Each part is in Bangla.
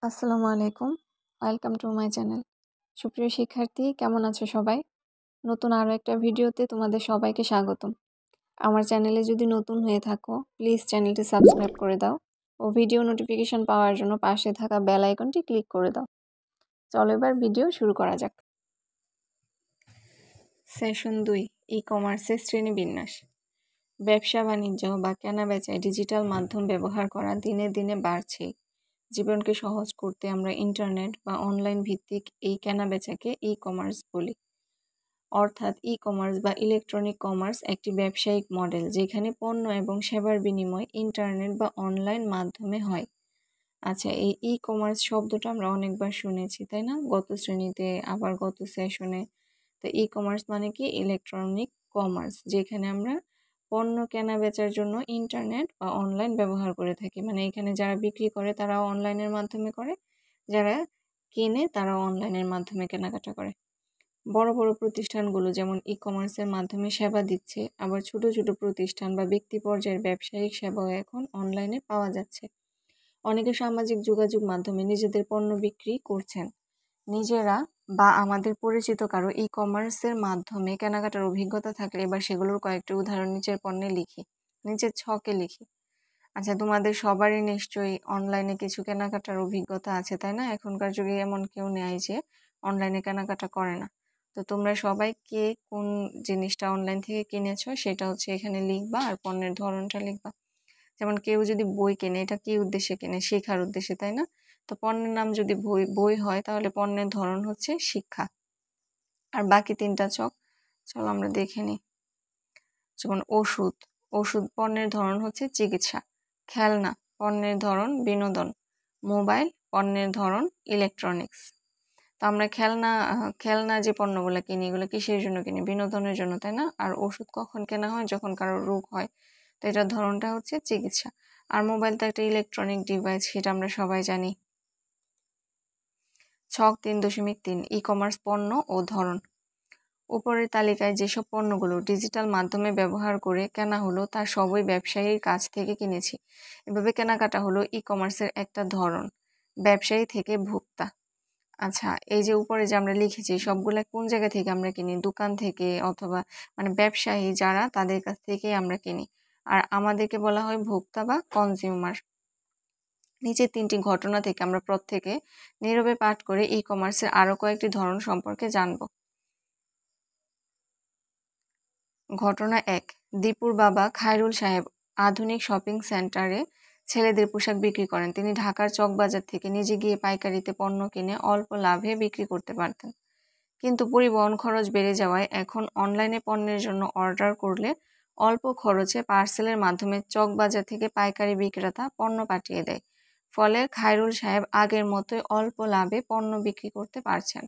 আসসালামু আলাইকুম। Welcome to my channel. সুপ্রিয় শিক্ষার্থী, কেমন আছো সবাই? নতুন আরও একটা ভিডিওতে তোমাদের সবাইকে স্বাগতম। আমার চ্যানেলে যদি নতুন হয়ে থাকো, প্লিজ চ্যানেলটি সাবস্ক্রাইব করে দাও ও ভিডিও নোটিফিকেশন পাওয়ার জন্য পাশে থাকা বেল আইকনটি ক্লিক করে দাও। চলো এবার ভিডিও শুরু করা যাক। সেশন 2, ই-কমার্সের শ্রেণীবিন্যাস। ব্যবসা বাণিজ্য বা কেনাবেচায় ডিজিটাল মাধ্যম ব্যবহার করা দিনে দিনে বাড়ছে। জীবনকে সহজ করতে আমরা ইন্টারনেট বা অনলাইন ভিত্তিক এই কেনাবেচাকে ই-কমার্স বলি। অর্থাৎ ই-কমার্স বা ইলেকট্রনিক কমার্স একটি ব্যবসায়িক মডেল যেখানে পণ্য এবং সেবার বিনিময় ইন্টারনেট বা অনলাইন মাধ্যমে হয়। আচ্ছা, এই ই-কমার্স শব্দটা আমরা অনেকবার শুনেছি, তাই না? গত শ্রেণীতে, আবার গত সেশনে। তো ই-কমার্স মানে কি? ইলেকট্রনিক কমার্স, যেখানে আমরা পণ্য কেনা বেচার জন্য ইন্টারনেট বা অনলাইন ব্যবহার করে থাকি। মানে এখানে যারা বিক্রি করে তারাও অনলাইনের মাধ্যমে করে, যারা কেনে তারাও অনলাইনের মাধ্যমে কেনাকাটা করে। বড় বড় প্রতিষ্ঠানগুলো যেমন ই-কমার্সের মাধ্যমে সেবা দিচ্ছে, আবার ছোট ছোট প্রতিষ্ঠান বা ব্যক্তি পর্যায়ের ব্যবসায়িক সেবাও এখন অনলাইনে পাওয়া যাচ্ছে। অনেকে সামাজিক যোগাযোগ মাধ্যমে নিজেদের পণ্য বিক্রি করছেন। নিজেরা বা আমাদের পরিচিত কারো ই-কমার্সের মাধ্যমে কেনাকাটার অভিজ্ঞতা থাকলে এবার সেগুলোর কয়েকটি উদাহরণ নিচের ছকে লিখি। আচ্ছা, তোমাদের সবারই নিশ্চয়ই অনলাইনে কিছু কেনাকাটার অভিজ্ঞতা আছে, তাই না? এখনকার যুগে এমন কেউ নেই যে অনলাইনে কেনাকাটা করে না। তো তোমরা সবাই কে কোন জিনিসটা অনলাইন থেকে কিনেছো সেটা হচ্ছে এখানে লিখবা, আর পণ্যের ধরনটা লিখবা। যেমন কেউ যদি বই কেনে, এটা কি উদ্দেশ্যে কেনে? শেখার উদ্দেশ্যে, তাই না? তো পণ্যের নাম যদি বই হয় তাহলে পণ্যের ধরন হচ্ছে শিক্ষা। আর বাকি তিনটা চলো আমরা দেখে নিই। যেমন ওষুধ পণ্যের ধরন হচ্ছে চিকিৎসা। খেলনা পণ্যের ধরন বিনোদন। মোবাইল পণ্যের ধরন ইলেকট্রনিক্স। তো আমরা খেলনা যে পণ্যগুলো কিনি, এগুলো কিসের জন্য কিনি? বিনোদনের জন্য, তাই না? আর ওষুধ কখন কেনা হয়? যখন কারোর রোগ হয়। তো এটার ধরনটা হচ্ছে চিকিৎসা। আর মোবাইল তো একটা ইলেকট্রনিক ডিভাইস, সেটা আমরা সবাই জানি। ছক 3.3, ই-কমার্স পণ্য ও ধরন। উপরের তালিকায় যেসব পণ্যগুলো ডিজিটাল মাধ্যমে ব্যবহার করে কেনা হলো তার সবই ব্যবসায়ীর কাছ থেকে কিনেছি। এভাবে কেনাকাটা হলো ই-কমার্সের একটা ধরন, ব্যবসায়ী থেকে ভোক্তা। আচ্ছা, এই যে উপরে যে আমরা লিখেছি সবগুলা কোন জায়গা থেকে আমরা কিনি? দোকান থেকে, অথবা মানে ব্যবসায়ী যারা, তাদের কাছ থেকেই আমরা কিনি। আর আমাদেরকে বলা হয় ভোক্তা বা কনজিউমার। নিচের তিনটি ঘটনা থেকে আমরা প্রত্যেকে নীরবে পাঠ করে ই-কমার্সের আরও কয়েকটি ধরন সম্পর্কে জানব। ঘটনা 1। দীপুর বাবা খায়রুল সাহেব আধুনিক শপিং সেন্টারে ছেলেদের পোশাক বিক্রি করেন। তিনি ঢাকার চকবাজার থেকে নিজে গিয়ে পাইকারিতে পণ্য কিনে অল্প লাভে বিক্রি করতে পারতেন, কিন্তু পরিবহন খরচ বেড়ে যাওয়ায় এখন অনলাইনে পণ্যের জন্য অর্ডার করলে অল্প খরচে পার্সেলের মাধ্যমে চকবাজার থেকে পাইকারি বিক্রেতা পণ্য পাঠিয়ে দেয়। ফলে খায়রুল সাহেব আগের মতোই অল্প লাভে পণ্য বিক্রি করতে পারছেন।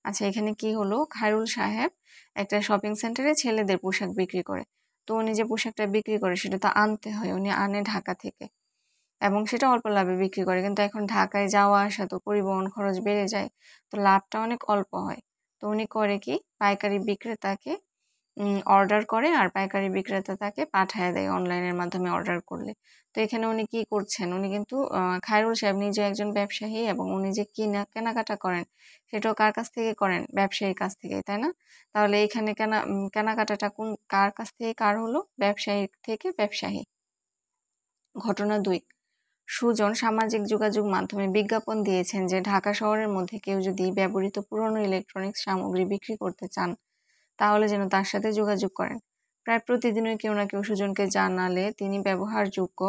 আচ্ছা, এখানে কি হলো? খায়রুল সাহেব একটা শপিং সেন্টারে ছেলেদের পোশাক বিক্রি করে। তো উনি যে পোশাকটা বিক্রি করে সেটা তো আনতে হয়, উনি আনে ঢাকা থেকে, এবং সেটা অল্প লাভে বিক্রি করে। কিন্তু এখন ঢাকায় যাওয়া আসা তো পরিবহন খরচ বেড়ে যায়, তো লাভটা অনেক অল্প হয়। তো উনি করে কি, পাইকারি বিক্রেতাকে অর্ডার করে, আর পাইকারি বিক্রেতা তাকে পাঠায় দেয় অনলাইনের মাধ্যমে অর্ডার করলে। তো এখানে উনি কি করছেন? উনি কিন্তু খায়রুল সাহেব নিজে একজন ব্যবসায়ী, এবং উনি যে কেনাকাটা করেন সেটাও কার কাছ থেকে করেন? ব্যবসায়ীর কাছ থেকে, তাই না? তাহলে এখানে কেনাকাটাটা কার কাছ থেকে কার হলো? ব্যবসায়ী থেকে ব্যবসায়ী। ঘটনা 2। সুজন সামাজিক যোগাযোগ মাধ্যমে বিজ্ঞাপন দিয়েছেন যে ঢাকা শহরের মধ্যে কেউ যদি ব্যবহৃত পুরনো ইলেকট্রনিক্স সামগ্রী বিক্রি করতে চান তাহলে যেন তার সাথে যোগাযোগ করেন। প্রায় প্রতিদিনই কেউ না কেউ সুজনকে জানালে তিনি ব্যবহারযোগ্য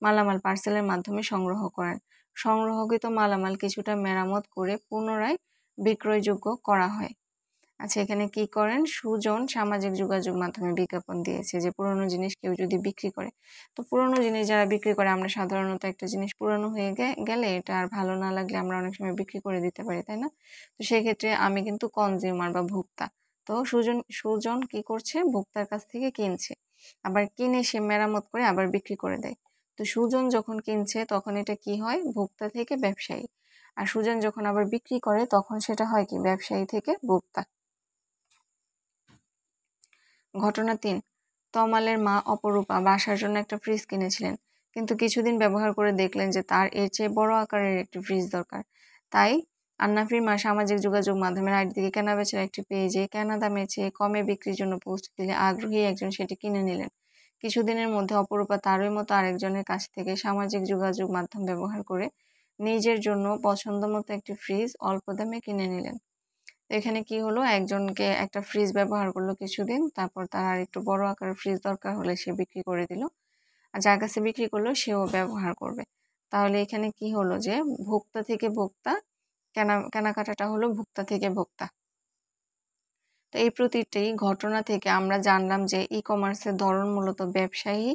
মালামাল পার্সেলের মাধ্যমে সংগ্রহ করেন। সংগ্রহকৃত মালামাল কিছুটা মেরামত করে পুনরায় বিক্রয়যোগ্য করা হয়। আচ্ছা, এখানে কি করেন? সুজন সামাজিক যোগাযোগ মাধ্যমে বিজ্ঞাপন দিয়েছে যে পুরনো জিনিস কেউ যদি বিক্রি করে। তো পুরনো জিনিস যারা বিক্রি করে, আমরা সাধারণত একটা জিনিস পুরনো হয়ে গেলে এটা আর ভালো না লাগলে আমরা অনেক সময় বিক্রি করে দিতে পারি, তাই না? তো সেক্ষেত্রে আমি কিন্তু কনজিউমার বা ভোক্তা। তো সুজন কি করছে? ভোক্তার কাছ থেকে কিনছে, আবার কিনে সে মেরামত করে আবার বিক্রি করে দেয়। তো সুজন যখন কিনছে তখন এটা কি হয়? ভোক্তা থেকে ব্যবসায়ী। আর সুজন যখন আবার বিক্রি করে তখন সেটা হয় কি? ব্যবসায়ী থেকে ভোক্তা। ঘটনা 3। তমালের মা অপরূপা বাসার জন্য একটা ফ্রিজ কিনেছিলেন, কিন্তু কিছুদিন ব্যবহার করে দেখলেন যে তার এর চেয়ে বড় আকারের একটি ফ্রিজ দরকার। তাই আন্নাফির মা সামাজিক যোগাযোগ মাধ্যমের আইডি থেকে কেনাবেচার একটি পেজে কেনা দামের চেয়ে কমে বিক্রির জন্য পোস্ট দিলে আগ্রহী একজন সেটি কিনে নিলেন। কিছুদিনের মধ্যে অপরূপা তারই মতো আরেকজনের কাছ থেকে সামাজিক যোগাযোগ মাধ্যম ব্যবহার করে নিজের জন্য পছন্দমতো একটি ফ্রিজ অল্প দামে কিনে নিলেন। তো এখানে কি হলো, একজনকে একটা ফ্রিজ ব্যবহার করলো কিছুদিন, তারপর তার আরেকটু বড় আকারের ফ্রিজ দরকার হলে সে বিক্রি করে দিল। আর যার কাছে বিক্রি করলো সেও ব্যবহার করবে। তাহলে এখানে কি হলো যে ভোক্তা থেকে ভোক্তা, কেনাকাটাটা হলো ভোক্তা থেকে ভোক্তা। তো এই প্রতিটি ঘটনা থেকে আমরা জানলাম যে ই-কমার্সের ধরন মূলত ব্যবসায়ী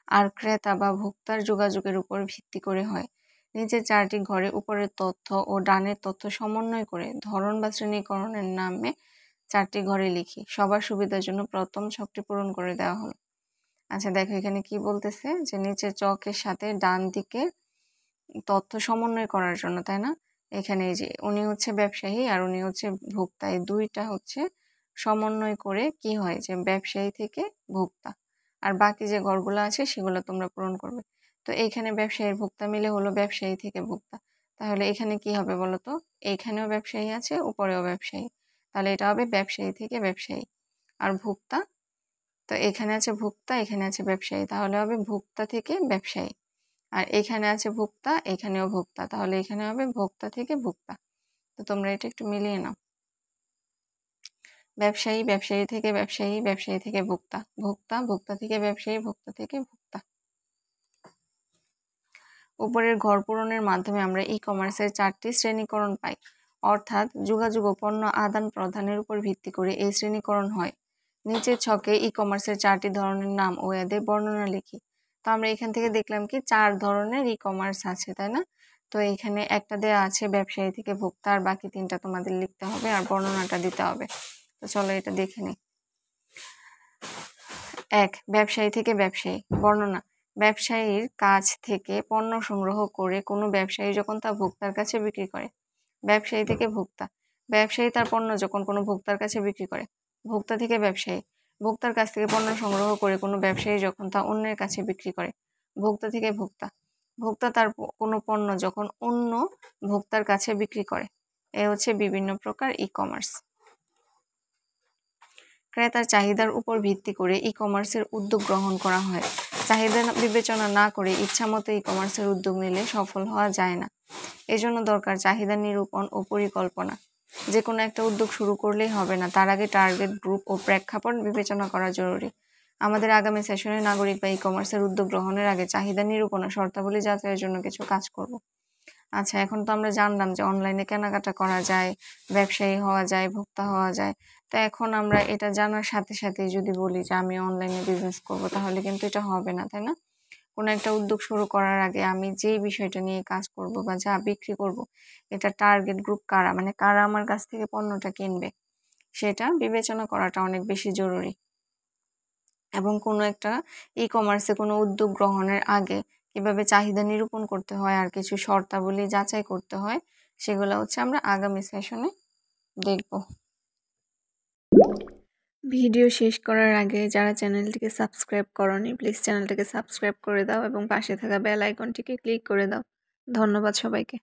আর ক্রেতা বা ভোক্তার যোগাযোগের উপর ভিত্তি করে হয়। নিচের চারটি ঘরে উপরের তথ্য ও ডানের তথ্য সমন্বয় করে ধরন বা শ্রেণীকরণের নামে চারটি ঘরে লিখি। সবার সুবিধার জন্য প্রথম ছকটি পূরণ করে দেওয়া হলো। আচ্ছা দেখো এখানে কি বলতেছে যে নিচের চকের সাথে ডান দিকে তথ্য সমন্বয় করার জন্য, তাই না? এখানে এই যে উনি হচ্ছে ব্যবসায়ী আর উনি হচ্ছে ভোক্তা, এই দুইটা হচ্ছে সমন্বয় করে কি হয় যে ব্যবসায়ী থেকে ভোক্তা। আর বাকি যে ঘরগুলো আছে সেগুলো তোমরা পূরণ করবে। তো এইখানে ব্যবসায়ীর ভোক্তা মিলে হলো ব্যবসায়ী থেকে ভোক্তা। তাহলে এখানে কি হবে বলো তো? এইখানেও ব্যবসায়ী আছে, উপরেও ব্যবসায়ী, তাহলে এটা হবে ব্যবসায়ী থেকে ব্যবসায়ী। আর ভোক্তা, তো এখানে আছে ভোক্তা, এখানে আছে ব্যবসায়ী, তাহলে হবে ভোক্তা থেকে ব্যবসায়ী। আর এখানে আছে ভোক্তা, এখানেও ভোক্তা, তাহলে এখানে হবে ভোক্তা থেকে ভোক্তা। তো তোমরা এটা একটু মিলিয়ে নাও। ব্যবসায়ী, ব্যবসায়ী থেকে ব্যবসায়ী, ব্যবসায়ী থেকে ভোক্তা, ভোক্তা, ভোক্তা থেকে ব্যবসায়ী, ভোক্তা থেকে ভোক্তা। উপরের ঘর পূরণের মাধ্যমে আমরা ই-কমার্সের চারটি শ্রেণীকরণ পাই, অর্থাৎ যোগাযোগ ও পণ্য আদান প্রদানের উপর ভিত্তি করে এই শ্রেণীকরণ হয়। নিচের ছকে ই-কমার্সের চারটি ধরনের নাম ও এদের বর্ণনা লিখি। তো আমরা এখান থেকে দেখলাম কি 4 ধরনের ই-কমার্স আছে, তাই না? তো এখানে একটা দেয়া আছে ব্যবসায়ী থেকে ভোক্তা, আর বাকি 3টা তোমাদের লিখতে হবে আর বর্ণনাটা দিতে হবে। তো চলো এটা দেখে নিই। 1. ব্যবসায়ী থেকে ব্যবসায়ী। বর্ণনা: ব্যবসায়ীর কাছ থেকে পণ্য সংগ্রহ করে কোনো ব্যবসায়ী যখন তা ভোক্তার কাছে বিক্রি করে। ব্যবসায়ী থেকে ভোক্তা: ব্যবসায়ী তার পণ্য যখন কোনো ভোক্তার কাছে বিক্রি করে। ভোক্তা থেকে ব্যবসায়ী: ভোক্তার কাছ থেকে পণ্য সংগ্রহ করে কোনো ব্যবসায়ী যখন তা অন্যের কাছে বিক্রি করে। ভোক্তা থেকে ভোক্তা: ভোক্তা তার কোনো পণ্য যখন অন্য ভোক্তার কাছে বিক্রি করে। এ হচ্ছে বিভিন্ন প্রকার ই-কমার্স। ক্রেতার চাহিদার উপর ভিত্তি করে ই-কমার্সের উদ্যোগ গ্রহণ করা হয়। চাহিদা বিবেচনা না করে ইচ্ছামতো ই-কমার্সের উদ্যোগ নিলে সফল হওয়া যায় না। এজন্য দরকার চাহিদা নিরূপণ ও পরিকল্পনা। যে কোনো একটা উদ্যোগ শুরু করলেই হবে না, তার আগে টার্গেট গ্রুপ ও প্রেক্ষাপট বিবেচনা করা জরুরি। আমাদের আগামী সেশনে নাগরিক বা ই-কমার্সের উদ্যোগ গ্রহণের আগে চাহিদা নিরূপণ ও শর্তাবলী যাচাইয়ের জন্য কিছু কাজ করব। আচ্ছা, এখন তো আমরা জানলাম যে অনলাইনে কেনাকাটা করা যায়, ব্যবসায়ী হওয়া যায়, ভোক্তা হওয়া যায়। তো এখন আমরা এটা জানার সাথে সাথে যদি বলি যে আমি অনলাইনে বিজনেস করব, তাহলে কিন্তু এটা হবে না, তাই না? কোনো একটা উদ্যোগ শুরু করার আগে আমি যেই বিষয়টা নিয়ে কাজ করব বা যা বিক্রি করব, এটা টার্গেট গ্রুপ কারা, মানে কারা আমার কাছ থেকে পণ্যটা কিনবে, সেটা বিবেচনা করাটা অনেক বেশি জরুরি। এবং কোনো একটা ই-কমার্সে কোনো উদ্যোগ গ্রহণের আগে কিভাবে চাহিদা নিরূপণ করতে হয় আর কিছু শর্তাবলী যাচাই করতে হয়, সেগুলো হচ্ছে আমরা আগামী সেশনে দেখব। ভিডিও শেষ করার আগে যারা চ্যানেলটিকে সাবস্ক্রাইব করোনি, প্লিজ চ্যানেলটাকে সাবস্ক্রাইব করে দাও এবং পাশে থাকা বেল আইকনটিকে ক্লিক করে দাও। ধন্যবাদ সবাইকে।